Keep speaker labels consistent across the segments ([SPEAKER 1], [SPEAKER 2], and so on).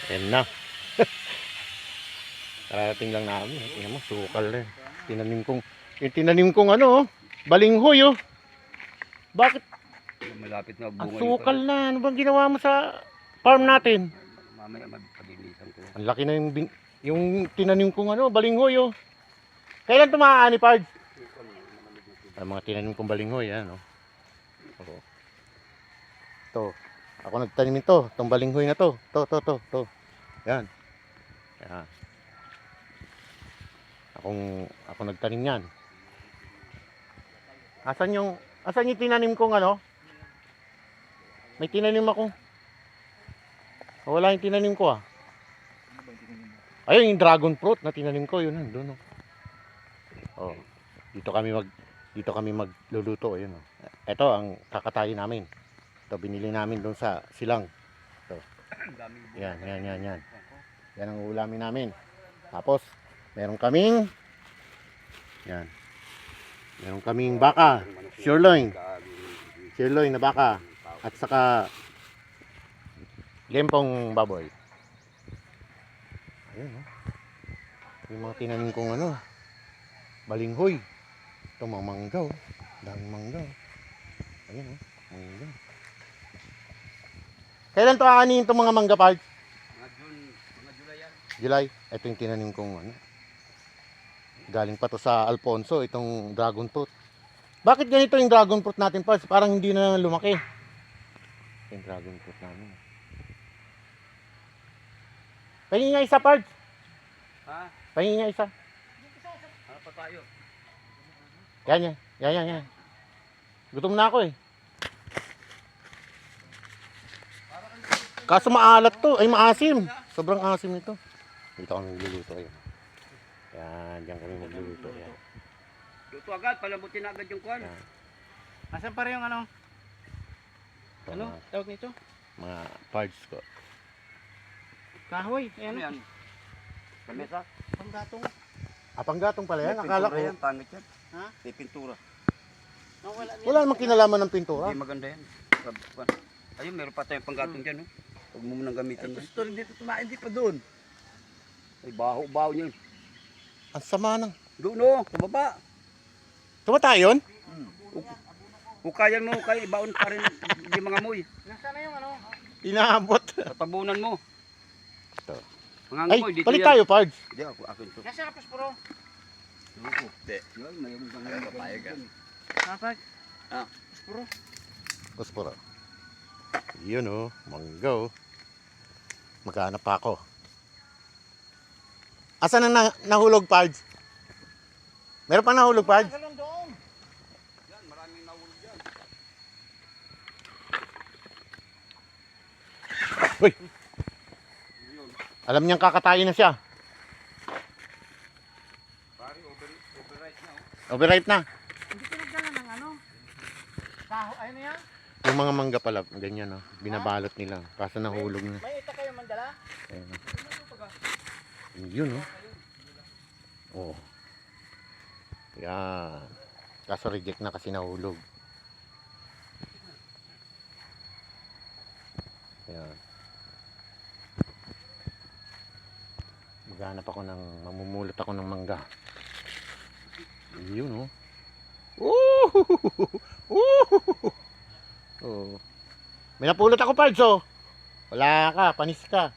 [SPEAKER 1] Ayan na. Karating lang namin. Tingnan mo, sukal eh. Tinanim kong ano, oh, balinghoy oh. Bakit?
[SPEAKER 2] Malapit na
[SPEAKER 1] Ang
[SPEAKER 2] bunga
[SPEAKER 1] sukal na. Ano bang ginawa mo sa farm natin?
[SPEAKER 2] Mamaya magpalinisan ko.
[SPEAKER 1] Ang laki na yung tinanim kong ano, balinghoy oh. Kailan ito maaani, Pards? Ang mga tinanim kong balinghoy, yan oh. Oo. Ito. Ako nagtanim ito. Itong balinghoy na to. To. Yan. Yan. Ako nagtanim yan. Asan yung tinanim kong ano? May tinanim ako. Wala yung tinanim ko ah. Ayun yung dragon fruit na tinanim ko, yun nandun oh. Oh. Dito kami magluluto, ayun oh. Ito ang kakatayin namin. Ito binili namin doon sa silang. Ito. Yan. Yan ang ulamin namin. Tapos meron kaming baka, sirloin na baka at saka lempong baboy. Ayun oh. Yung mga tinanim kong ano, balinghoy. Ito mga mangga oh. Daming mangga oh. Ayun oh, mangga. Kailan to aanihin itong mga mangga, Pards?
[SPEAKER 2] Mga July yan.
[SPEAKER 1] July. Ito yung tinanim kong ano. Galing pa to sa Alfonso, itong dragon fruit. Bakit ganito yung dragon fruit natin, Pards? Parang hindi na lumaki. Ito yung dragon fruit namin. Pahingin nga isa, Pards.
[SPEAKER 2] Ha?
[SPEAKER 1] Pahingin nga isa.
[SPEAKER 2] Ano pa tayo?
[SPEAKER 1] Yan. Gutom na ako eh. Kaso maalat to. Ay, maasim. Sobrang asim nito. Dito kami magluluto. Yan, diyan kami magluluto. Yan.
[SPEAKER 2] Luto agad, palabutin agad yung kwan.
[SPEAKER 1] Yan.
[SPEAKER 3] Asan pa rin yung ano?
[SPEAKER 1] Ito,
[SPEAKER 3] Ano? Tawag nito?
[SPEAKER 1] mga parts ko.
[SPEAKER 3] Kahoy.
[SPEAKER 2] Ano yan? Kamesa?
[SPEAKER 3] Panggatong.
[SPEAKER 1] Panggatong pala yan.
[SPEAKER 2] May
[SPEAKER 1] Akala
[SPEAKER 2] pintura
[SPEAKER 1] ko.
[SPEAKER 2] yan, pangit yan.
[SPEAKER 3] Ha?
[SPEAKER 2] May pintura.
[SPEAKER 1] Wala namang kinalaman ng pintura.
[SPEAKER 2] Hindi maganda yan. Ayun, meron pa tayong panggatong dyan. Oh. Huwag mo munang gamitin yan.
[SPEAKER 3] Gusto rin dito tumain, di pa doon.
[SPEAKER 2] Ay, baho niyan.
[SPEAKER 1] Ang sama ng.
[SPEAKER 2] Doon o, pababa.
[SPEAKER 1] Tumatayon?
[SPEAKER 2] Hukayan mo, kay baon pa rin hindi mga amoy.
[SPEAKER 3] Nasaan na yung ano?
[SPEAKER 1] Inaabot.
[SPEAKER 2] Tatabunan mo.
[SPEAKER 1] Ito.
[SPEAKER 2] Mga
[SPEAKER 1] Ay,
[SPEAKER 2] amoy, dito
[SPEAKER 1] palit
[SPEAKER 2] yan.
[SPEAKER 1] tayo, Pards.
[SPEAKER 2] Hindi, akin to.
[SPEAKER 3] Nasaan ka, Pasporo?
[SPEAKER 2] Hindi. Yun, may mga papayag yan.
[SPEAKER 3] Kapag?
[SPEAKER 2] Ah.
[SPEAKER 3] Pasporo?
[SPEAKER 1] Posporo. Yun oh, mangga oh. Maghanap pa ako. Asan ang nahulog, Pards? Meron pa nahulog, Pards?
[SPEAKER 3] Galon doon.
[SPEAKER 2] Yan, maraming nahulog yan.
[SPEAKER 1] Uy! Alam niyang kakatayin na siya.
[SPEAKER 2] Pare, overripe na.
[SPEAKER 1] Overripe na.
[SPEAKER 3] Hindi pinagdala ng ano? Kahoy, ayun na yan?
[SPEAKER 1] Yung mga mangga pala, ganyan oh. Binabalot nila. Kaso nahulog na.
[SPEAKER 3] May ita kayo mandala?
[SPEAKER 1] Ayan, oh. Yun oh. Oh. Yan. Kaso reject na kasi nahulog. Ayan. Maghanap ako mamumulot ako ng mangga. Yun oh. Oh. May napulot ako, Pards oh. Wala ka, panis ka.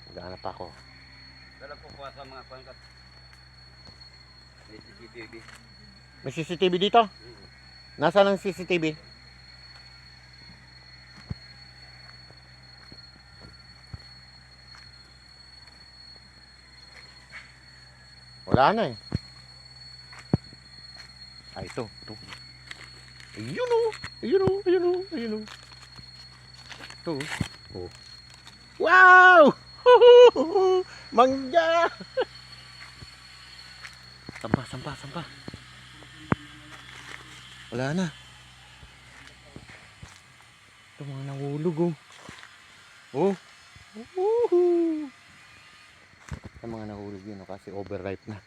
[SPEAKER 1] Maghanap ako.
[SPEAKER 2] Dalag ko kuha sa mga pangkat. May CCTV.
[SPEAKER 1] May CCTV dito? Nasaan ang CCTV? Wala na eh. Ay, ito. Ayun o. Ayun o. Ito oh. Wow! Mangga! Sampa. Wala na. Ito mga nahulog oh. Oh. Ito mga nahulog yun oh, kasi overripe na.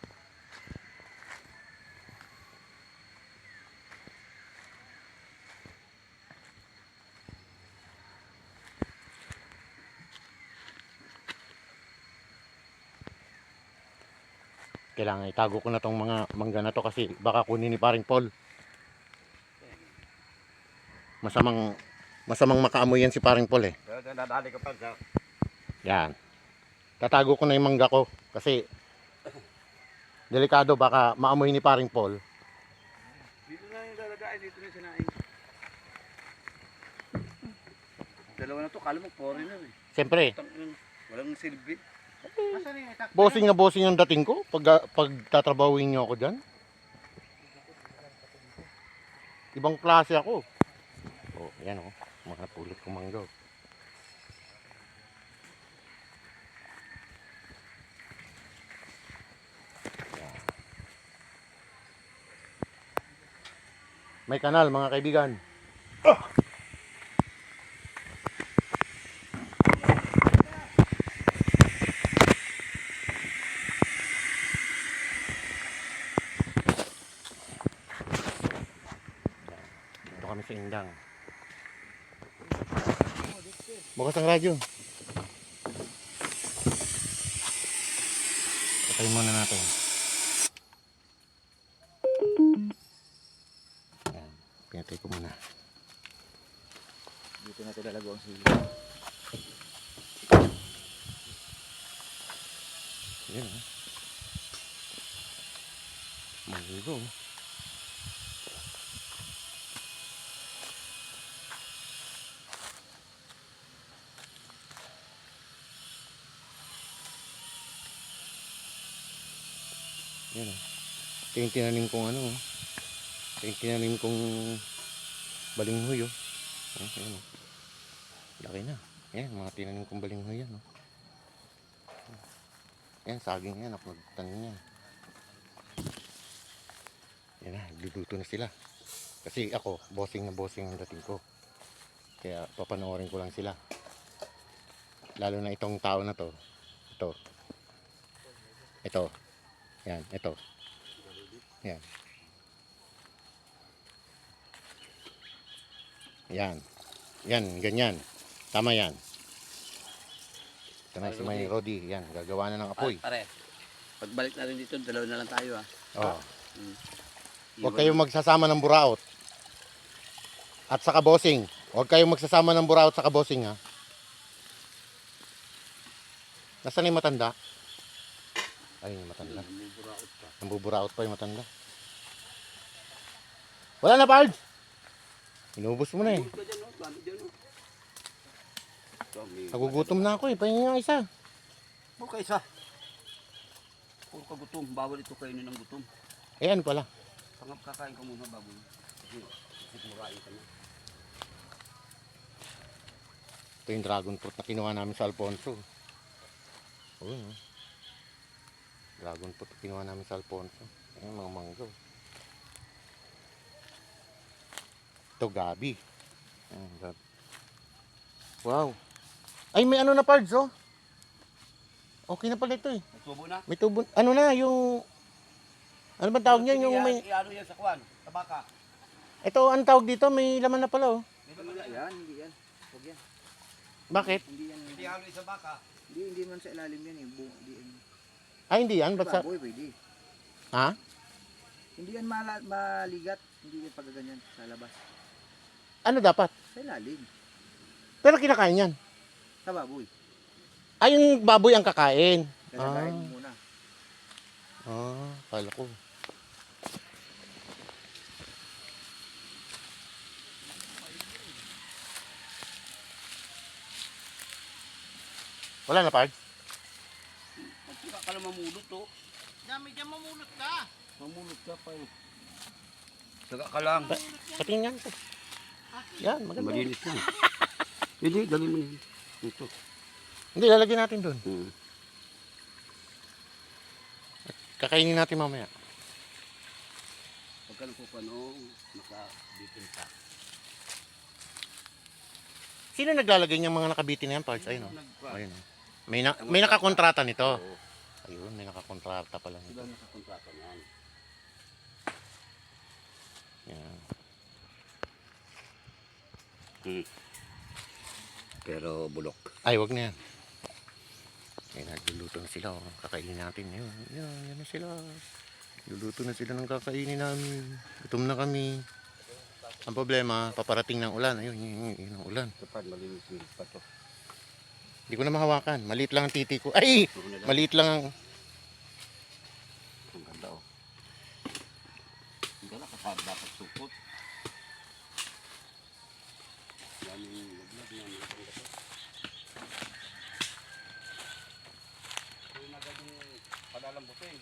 [SPEAKER 1] Kailangan itago ko na tong mga mangga na to kasi baka kunin ni paring Paul. Masamang makaamoy yan si paring Paul eh.
[SPEAKER 2] Nadali ka pa sa...
[SPEAKER 1] Yan. Tatago ko na yung mangga ko kasi delikado baka maamoy ni paring Paul.
[SPEAKER 2] Dito na yung lalagain, dito na sinaing. Dalawa na to, kala mo foreigner eh.
[SPEAKER 1] Siyempre,
[SPEAKER 2] Walang silbi.
[SPEAKER 3] Asan yung itak?
[SPEAKER 1] bossing na bossing ang dating ko pag tatrabawin niyo ako diyan. Ibang klase ako. Oh, yan oh, mga pulot kong mangga. Yan. May kanal mga kaibigan. Dito kami sa Indang. Bukas ang radyo. Patay muna natin. Ayan, pinatay ko muna.
[SPEAKER 2] Dito na ito lalago ang sili.
[SPEAKER 1] Ayan oh. Maligo oh. Yan o. Ito yung tinanim kong ano. Ito yung tinanim kong balinghoy o. Ayan o. Laki na. Ayan, mga tinanim kong balinghoy yan o. Ayan, saging yan. Ako nagtanim yan. Yan na, duduto na sila. Kasi ako, bossing na bossing ang dating ko. Kaya papanoorin ko lang sila. Lalo na itong tao na to. Ito. Ito. Yan, ito. Yan. Yan. Yan, ganyan. Tama yan. Ito na si May Rodi. Yan, gagawa na ng apoy.
[SPEAKER 2] Pare, pagbalik na rin dito, dalawa na lang tayo ah.
[SPEAKER 1] Oh. Huwag kayong magsasama ng buraot. At saka bossing. Huwag kayong magsasama ng buraot sa kabosing ha. Nasaan yung matanda? Ay, yung matanda. Nambuburaot pa yung matanda. Wala na, Pards! Inubos mo na eh. Nagugutom na ako eh. Pahingi nga isa.
[SPEAKER 2] Okay, isa. Puro ka gutom. Bawal ito kainin ng gutom.
[SPEAKER 1] Eh, ano pala?
[SPEAKER 2] Pangap kakain ka muna baboy. Kasi murain ka na.
[SPEAKER 1] Ito yung dragon fruit na kinuha namin sa Alfonso. Oo, no? Dragon fruit na kinuha namin sa Alfonso. Ayan, mga manggo. Ito, gabi. Ayan, gabi. Wow. Ay, may ano na, Pards, oh. Okay na pala ito eh.
[SPEAKER 2] May tubo na?
[SPEAKER 1] May tubo. Ano na, yung... Ano ba tawag niyan? Yung may...
[SPEAKER 2] Iano yan sa kwan? Sa baka?
[SPEAKER 1] Ito, ano tawag dito? May laman na pala, oh.
[SPEAKER 2] Hindi naman yan.
[SPEAKER 4] Hindi yan. Huwag yan.
[SPEAKER 1] Bakit?
[SPEAKER 4] Hindi yan.
[SPEAKER 2] Hindi halo sa baka.
[SPEAKER 4] Hindi man sa ilalim yan eh. Hindi yan.
[SPEAKER 1] Ay, hindi yan. Ba't sa...
[SPEAKER 4] Baboy, pwede.
[SPEAKER 1] Ha?
[SPEAKER 4] Hindi yan maligat. Hindi yan pagkaganyan sa labas.
[SPEAKER 1] Ano dapat?
[SPEAKER 4] Sa ilalim.
[SPEAKER 1] Pero kinakain yan.
[SPEAKER 4] Sa baboy.
[SPEAKER 1] Ay, yung baboy ang kakain.
[SPEAKER 4] Kalagayin mo muna.
[SPEAKER 1] Kala ko. Wala na, Pards?
[SPEAKER 2] Magpika ka lang mamulot oh.
[SPEAKER 3] Dami dyan mamulot ka.
[SPEAKER 2] Mamulot ka pa eh. Saga ka lang.
[SPEAKER 1] Patingin yan. Yan, maganda.
[SPEAKER 2] Malinis lang. Hindi, gawin mo yun. Ito.
[SPEAKER 1] Hindi, lalagyan natin doon.
[SPEAKER 2] Hmm.
[SPEAKER 1] Kakainin natin mamaya.
[SPEAKER 2] Pagka napupanong, nakabitin ka.
[SPEAKER 1] Sino naglalagay niyang mga nakabitin na yan, Pards? Ayun, oh. Ayun, oh. May nakakontrata nito.
[SPEAKER 2] Oo.
[SPEAKER 1] Ayun, may nakakontrata pala nito.
[SPEAKER 2] Sila nakakontrata niyan.
[SPEAKER 1] Yan.
[SPEAKER 2] Pero bulok.
[SPEAKER 1] Ay, wag na yan. Ayan, nagluluto na sila. Oh. Kakainin natin. Yan na sila. Luluto na sila ng kakainin namin. Gutom na kami. Ang problema, paparating ng ulan. Ayun, yun ang ulan.
[SPEAKER 2] Kapag malinis yung pato.
[SPEAKER 1] Hindi ko na mahawakan. Maliit lang ang titi ko. Ay! Maliit lang ang...
[SPEAKER 2] Ang ganda oh. Ang ganda kapag dapat supot. Yan yung laglag na yung ganda ko. Ito yung agad yung padalambutin.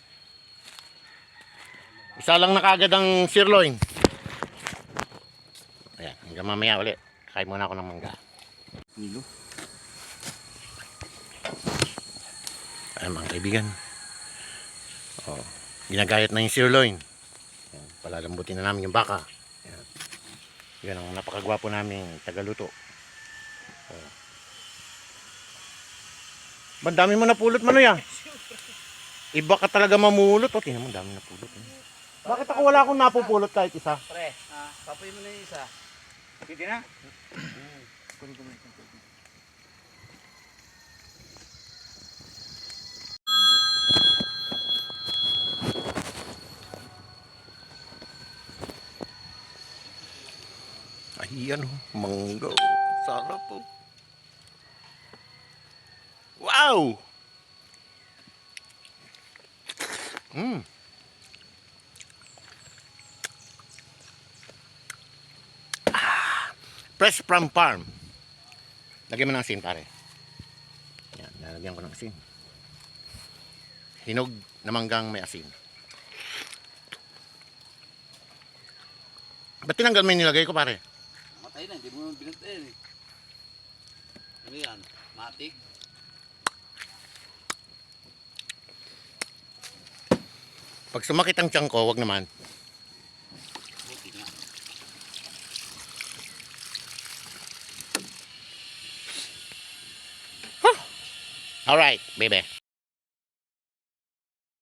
[SPEAKER 1] Isa lang na kagad ang sirloin. Ayan, hanggang mamaya ulit. Kain muna ako ng mangga.
[SPEAKER 2] Nilo.
[SPEAKER 1] Ayan mga kaibigan. Oh, ginagayat na yung sirloin. Ayan, palalambutin na namin yung baka. Ayan. Yan ang napakagwapo naming tagaluto. Oh. Ba, dami mo napulot, Manoy ah. Iba ka talaga mamulot. Oh, tingnan mo, dami napulot. Bakit ako wala akong napupulot kahit isa?
[SPEAKER 4] Pre, papoy mo na yung isa. Sige na.
[SPEAKER 1] Ayan oh, mangga. Sarap po. Wow! Fresh from farm. Lagyan mo ng asin, pare. Yan, lalagyan ko ng asin. Hinog na manggang may asin. Ba't tinanggal mo yung nilagay ko, pare?
[SPEAKER 2] Matay na, hindi mo naman binantayan eh. Ano yan? Matik?
[SPEAKER 1] Pag sumakit ang tiyan ko, wag naman.
[SPEAKER 2] Buti nga.
[SPEAKER 1] Alright, baby.